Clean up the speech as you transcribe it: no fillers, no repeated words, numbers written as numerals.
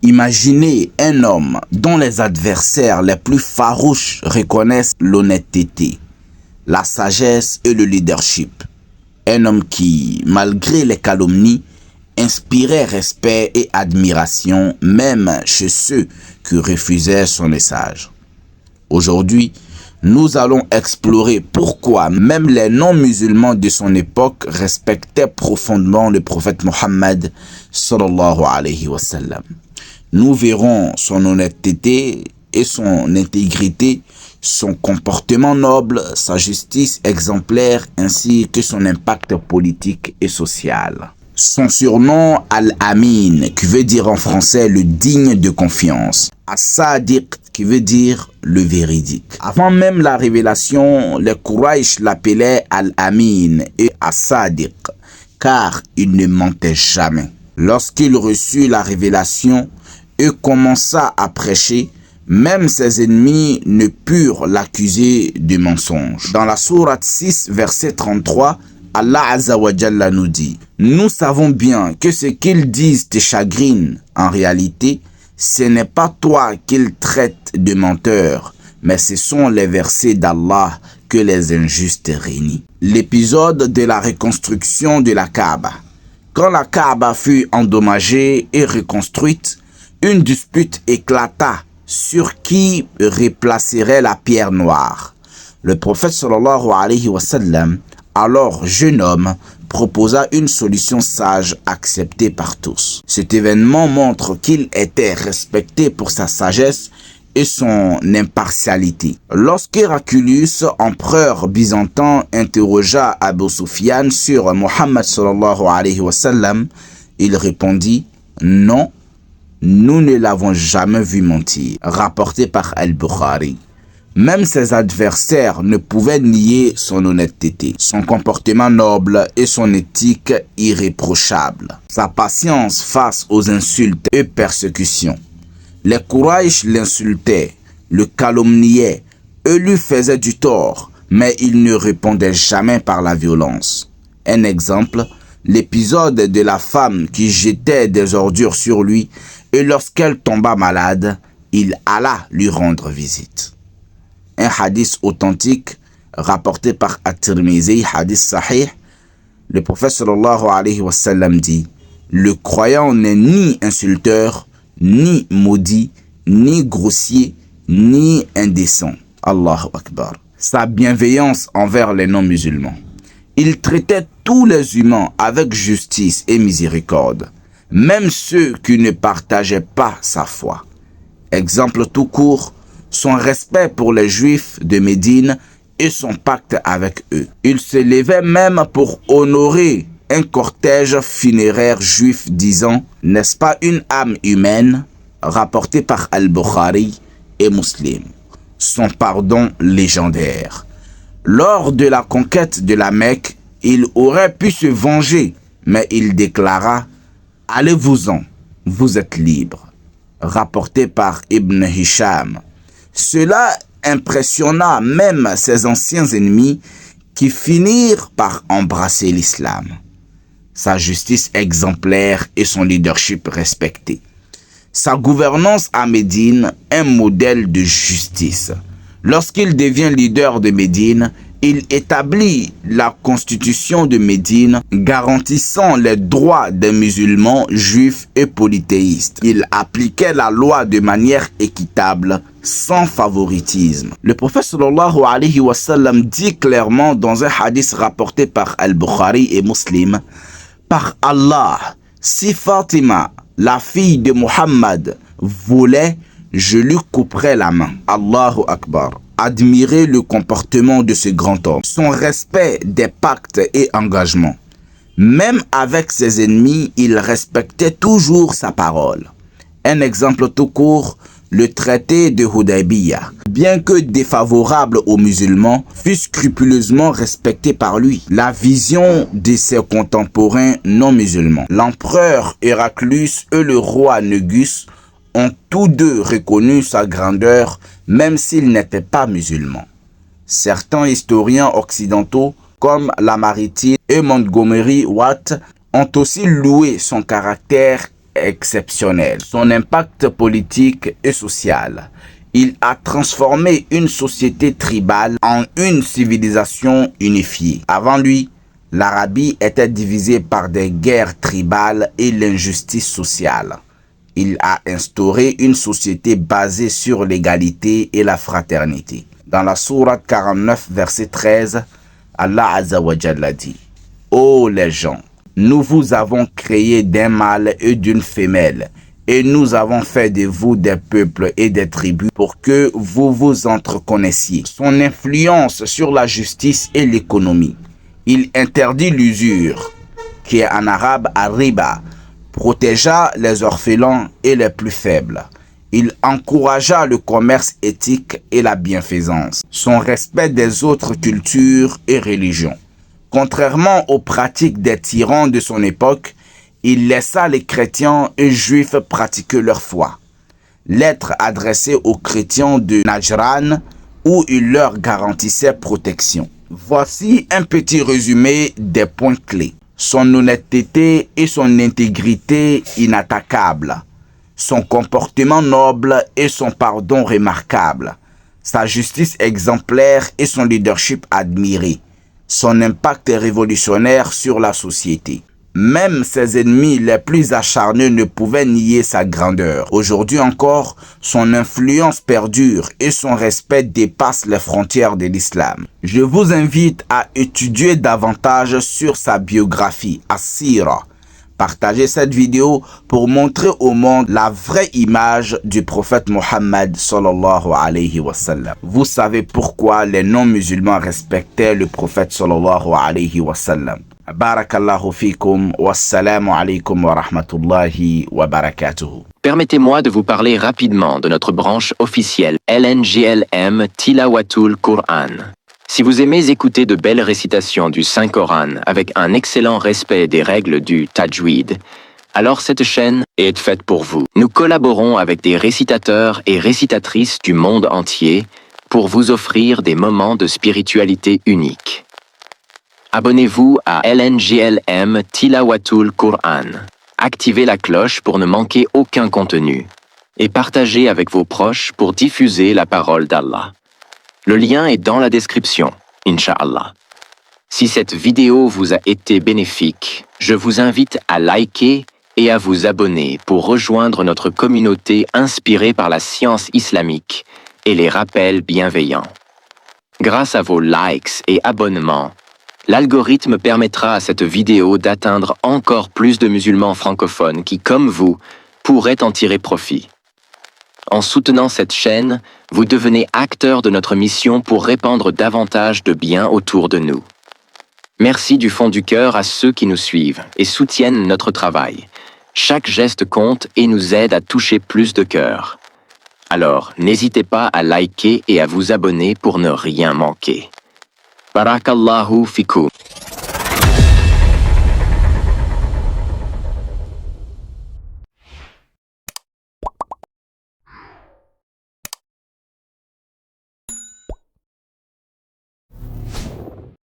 Imaginez un homme dont les adversaires les plus farouches reconnaissent l'honnêteté, la sagesse et le leadership. Un homme qui, malgré les calomnies, inspirait respect et admiration même chez ceux qui refusaient son message. Aujourd'hui, nous allons explorer pourquoi même les non-musulmans de son époque respectaient profondément le prophète Mohammed sallallahu alayhi wa sallam. Nous verrons son honnêteté et son intégrité, son comportement noble, sa justice exemplaire ainsi que son impact politique et social. Son surnom Al-Amin, qui veut dire en français le digne de confiance. As-Sadiq, qui veut dire le véridique. Avant même la révélation, les Quraysh l'appelaient Al-Amin et As-Sadiq, car il ne mentait jamais. Lorsqu'il reçut la révélation et commença à prêcher, même ses ennemis ne purent l'accuser de mensonge. Dans la sourate 6, verset 33, Allah Azza wa Jalla nous dit « Nous savons bien que ce qu'ils disent te chagrine. En réalité, ce n'est pas toi qu'ils traitent de menteur, mais ce sont les versets d'Allah que les injustes renient. » L'épisode de la reconstruction de la Kaaba. Quand la Kaaba fut endommagée et reconstruite, une dispute éclata sur qui replacerait la pierre noire. Le prophète sallallahu alayhi wa sallam, alors jeune homme, proposa une solution sage acceptée par tous. Cet événement montre qu'il était respecté pour sa sagesse et son impartialité. Lorsqu'Héraclius, empereur byzantin, interrogea Abu Sufyan sur Mohammed sallallahu alayhi wa sallam, il répondit « Non, nous ne l'avons jamais vu mentir », rapporté par Al-Bukhari. Même ses adversaires ne pouvaient nier son honnêteté, son comportement noble et son éthique irréprochable, sa patience face aux insultes et persécutions. Les Quraysh l'insultaient, le calomniaient et lui faisaient du tort, mais il ne répondait jamais par la violence. Un exemple, l'épisode de la femme qui jetait des ordures sur lui et lorsqu'elle tomba malade, il alla lui rendre visite. Un hadith authentique rapporté par At-Tirmizi, hadith sahih, le prophète sallallahu alayhi wa sallam dit « Le croyant n'est ni insulteur, ni maudit, ni grossier, ni indécent. » Allahu Akbar. Sa bienveillance envers les non-musulmans. Il traitait tous les humains avec justice et miséricorde, même ceux qui ne partageaient pas sa foi. Exemple tout court, son respect pour les Juifs de Médine et son pacte avec eux. Il se levait même pour honorer un cortège funéraire juif disant « N'est-ce pas une âme humaine ?» rapporté par Al-Bukhari et Muslim. Son pardon légendaire. Lors de la conquête de la Mecque, il aurait pu se venger, mais il déclara « Allez-vous-en, vous êtes libres » rapporté par Ibn Hisham. Cela impressionna même ses anciens ennemis qui finirent par embrasser l'islam. Sa justice exemplaire et son leadership respecté. Sa gouvernance à Médine, un modèle de justice. Lorsqu'il devient leader de Médine, il établit la constitution de Médine garantissant les droits des musulmans, juifs et polythéistes. Il appliquait la loi de manière équitable, sans favoritisme. Le prophète sallallahu alayhi wa sallam dit clairement dans un hadith rapporté par Al-Bukhari et Muslim, « Par Allah, si Fatima, la fille de Muhammad, volait, je lui couperais la main. » Allahu Akbar. Admirez le comportement de ce grand homme, son respect des pactes et engagements. Même avec ses ennemis, il respectait toujours sa parole. Un exemple tout court, le traité de Hudaybiyah, bien que défavorable aux musulmans, fut scrupuleusement respecté par lui. La vision de ses contemporains non musulmans. L'empereur Héraclius et le roi Négus ont tous deux reconnu sa grandeur, même s'ils n'étaient pas musulmans. Certains historiens occidentaux, comme Lamartine et Montgomery Watt, ont aussi loué son caractère exceptionnel. Son impact politique et social. Il a transformé une société tribale en une civilisation unifiée. Avant lui, l'Arabie était divisée par des guerres tribales et l'injustice sociale. Il a instauré une société basée sur l'égalité et la fraternité. Dans la sourate 49, verset 13, Allah Azza wa Jalla dit: Ô les gens, nous vous avons créé d'un mâle et d'une femelle, et nous avons fait de vous des peuples et des tribus pour que vous vous entreconnaissiez. Son influence sur la justice et l'économie. Il interdit l'usure, qui est en arabe riba, protégea les orphelins et les plus faibles. Il encouragea le commerce éthique et la bienfaisance. Son respect des autres cultures et religions. Contrairement aux pratiques des tyrans de son époque, il laissa les chrétiens et juifs pratiquer leur foi. Lettre adressée aux chrétiens de Najran où il leur garantissait protection. Voici un petit résumé des points clés. Son honnêteté et son intégrité inattaquables. Son comportement noble et son pardon remarquable. Sa justice exemplaire et son leadership admiré. Son impact révolutionnaire sur la société. Même ses ennemis les plus acharnés ne pouvaient nier sa grandeur. Aujourd'hui encore, son influence perdure et son respect dépasse les frontières de l'islam. Je vous invite à étudier davantage sur sa biographie, As-Sira. Partagez cette vidéo pour montrer au monde la vraie image du prophète Mohammed sallallahu alayhi wa sallam. Vous savez pourquoi les non-musulmans respectaient le prophète sallallahu alayhi wa sallam. Barakallahu fikum, wassalamu alaykum wa rahmatullahi wa barakatuhu. Permettez-moi de vous parler rapidement de notre branche officielle LNGLM Tilawatul Qur'an. Si vous aimez écouter de belles récitations du Saint-Coran avec un excellent respect des règles du Tajwid, alors cette chaîne est faite pour vous. Nous collaborons avec des récitateurs et récitatrices du monde entier pour vous offrir des moments de spiritualité uniques. Abonnez-vous à LNGLM Tilawatul Qur'an. Activez la cloche pour ne manquer aucun contenu. Et partagez avec vos proches pour diffuser la parole d'Allah. Le lien est dans la description, Inch'Allah. Si cette vidéo vous a été bénéfique, je vous invite à liker et à vous abonner pour rejoindre notre communauté inspirée par la science islamique et les rappels bienveillants. Grâce à vos likes et abonnements, l'algorithme permettra à cette vidéo d'atteindre encore plus de musulmans francophones qui, comme vous, pourraient en tirer profit. En soutenant cette chaîne, vous devenez acteur de notre mission pour répandre davantage de bien autour de nous. Merci du fond du cœur à ceux qui nous suivent et soutiennent notre travail. Chaque geste compte et nous aide à toucher plus de cœurs. Alors, n'hésitez pas à liker et à vous abonner pour ne rien manquer. Barakallahu fikum.